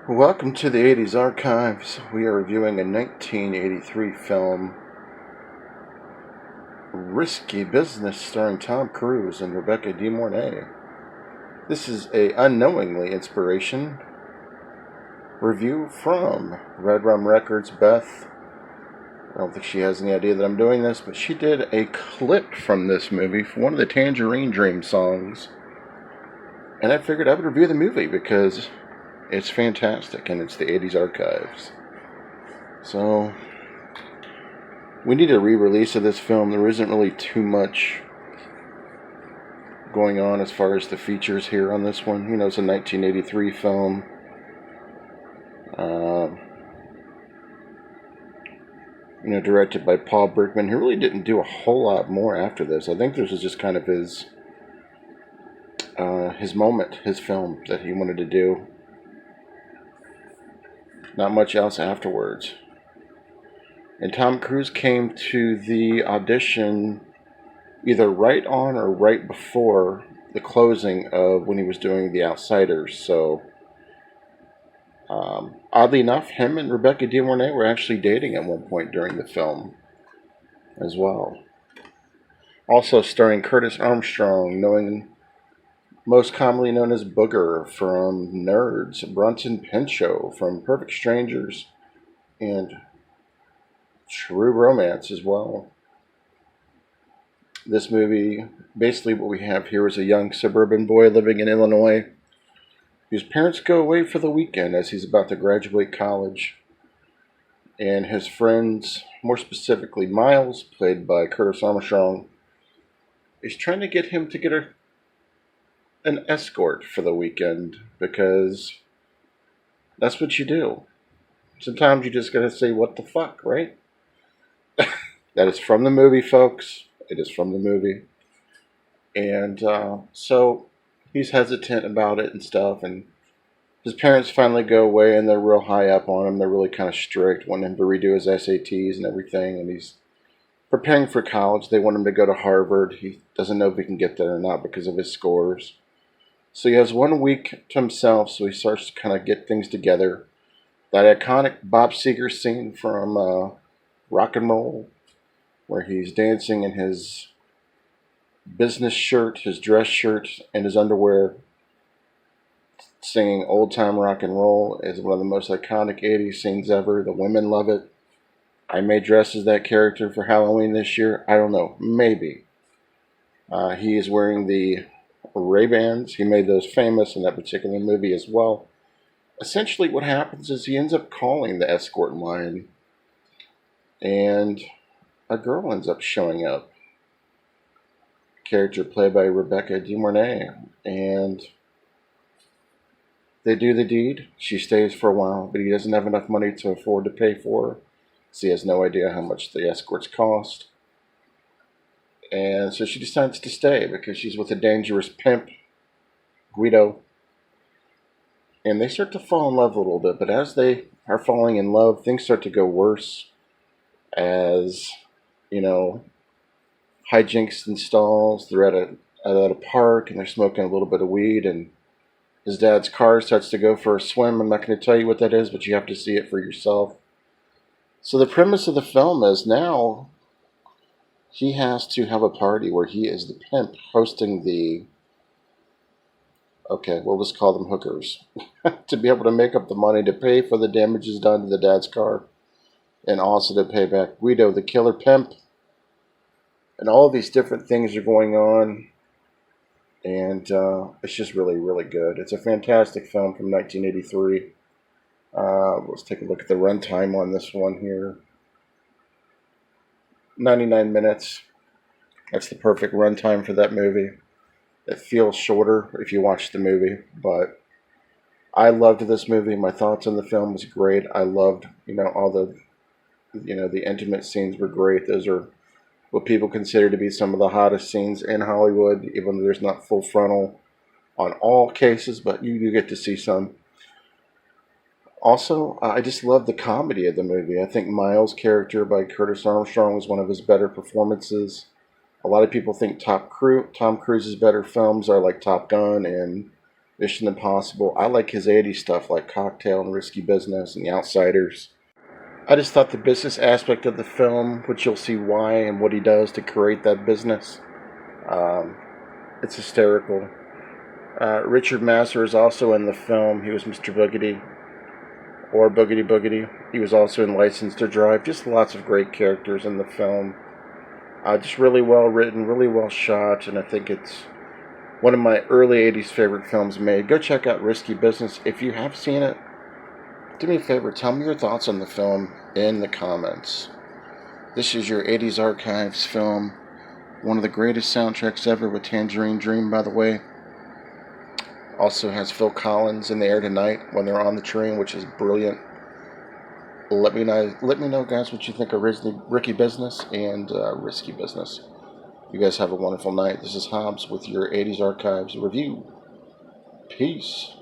Welcome to the 80s Archives. We are reviewing a 1983 film, Risky Business, starring Tom Cruise and Rebecca De Mornay. This is a unknowingly inspiration review from Red Rum Records. Beth, I don't think she has any idea that I'm doing this, but she did a clip from this movie for one of the Tangerine Dream songs. And I figured I would review the movie because it's fantastic and it's the 80s Archives. So, we need a re-release of this film. There isn't really too much going on as far as the features here on this one. It's a 1983 film. Directed by Paul Berkman, who really didn't do a whole lot more after this. I think this was just kind of his moment, his film that he wanted to do. Not much else afterwards. And Tom Cruise came to the audition either right on or right before the closing of when he was doing The Outsiders. So, oddly enough, him and Rebecca De Mornay were actually dating at one point during the film as well. Also starring Curtis Armstrong, most commonly known as Booger from Nerds, Bronson Pinchot from Perfect Strangers, and True Romance as well. This movie, basically what we have here is a young suburban boy living in Illinois whose parents go away for the weekend as he's about to graduate college. And his friends, more specifically Miles, played by Curtis Armstrong, is trying to get him to get an escort for the weekend because that's what you do. Sometimes you just gotta say, what the fuck, right? That is from the movie, folks. It is from the movie. And so he's hesitant about it and stuff. And his parents finally go away and they're real high up on him. They're really kind of strict, wanting him to redo his SATs and everything. And he's preparing for college. They want him to go to Harvard. He doesn't know if he can get there or not because of his scores. So he has 1 week to himself. So he starts to kind of get things together. That iconic Bob Seger scene from Rock and Roll, where he's dancing in his business shirt, his dress shirt, and his underwear, singing old time rock and roll, is one of the most iconic 80s scenes ever. The women love it. I may dress as that character for Halloween this year. I don't know. Maybe. He is wearing the Ray-Bans. He made those famous in that particular movie as well. Essentially what happens is he ends up calling the escort line, and a girl ends up showing up. Character played by Rebecca De Mornay. And they do the deed. She stays for a while, but he doesn't have enough money to afford to pay for her. So he has no idea how much the escorts cost. And so she decides to stay because she's with a dangerous pimp, Guido. And they start to fall in love a little bit. But as they are falling in love, things start to go worse as, hijinks installs. They're at a park and they're smoking a little bit of weed, and his dad's car starts to go for a swim. I'm not going to tell you what that is, but you have to see it for yourself. So the premise of the film is now he has to have a party where he is the pimp hosting we'll just call them hookers, to be able to make up the money to pay for the damages done to the dad's car, and also to pay back Guido, the killer pimp. And all these different things are going on, and it's just really, really good. It's a fantastic film from 1983. Let's take a look at the runtime on this one here. 99 minutes. That's the perfect runtime for that movie. It feels shorter if you watch the movie, but I loved this movie. My thoughts on the film was great. I loved, all the intimate scenes were great. Those are what people consider to be some of the hottest scenes in Hollywood, even though there's not full frontal on all cases, but you do get to see some. Also, I just love the comedy of the movie. I think Miles' character by Curtis Armstrong was one of his better performances. A lot of people think Tom Cruise's better films are like Top Gun and Mission Impossible. I like his 80s stuff like Cocktail and Risky Business and The Outsiders. I just thought the business aspect of the film, which you'll see why and what he does to create that business, um, it's hysterical. Richard Masur is also in the film. He was Mr. Boogedy, or Boogedy Boogedy. He was also in License to Drive. Just lots of great characters in the film. Just really well written, really well shot, and I think it's one of my early 80s favorite films made. Go check out Risky Business. If you have seen it, do me a favor, tell me your thoughts on the film in the comments. This is your 80s Archives film. One of the greatest soundtracks ever with Tangerine Dream, by the way. Also has Phil Collins in the air tonight when they're on the train, which is brilliant. Let me know, guys, what you think of Ricky Business and Risky Business. You guys have a wonderful night. This is Hobbs with your 80s Archives review. Peace.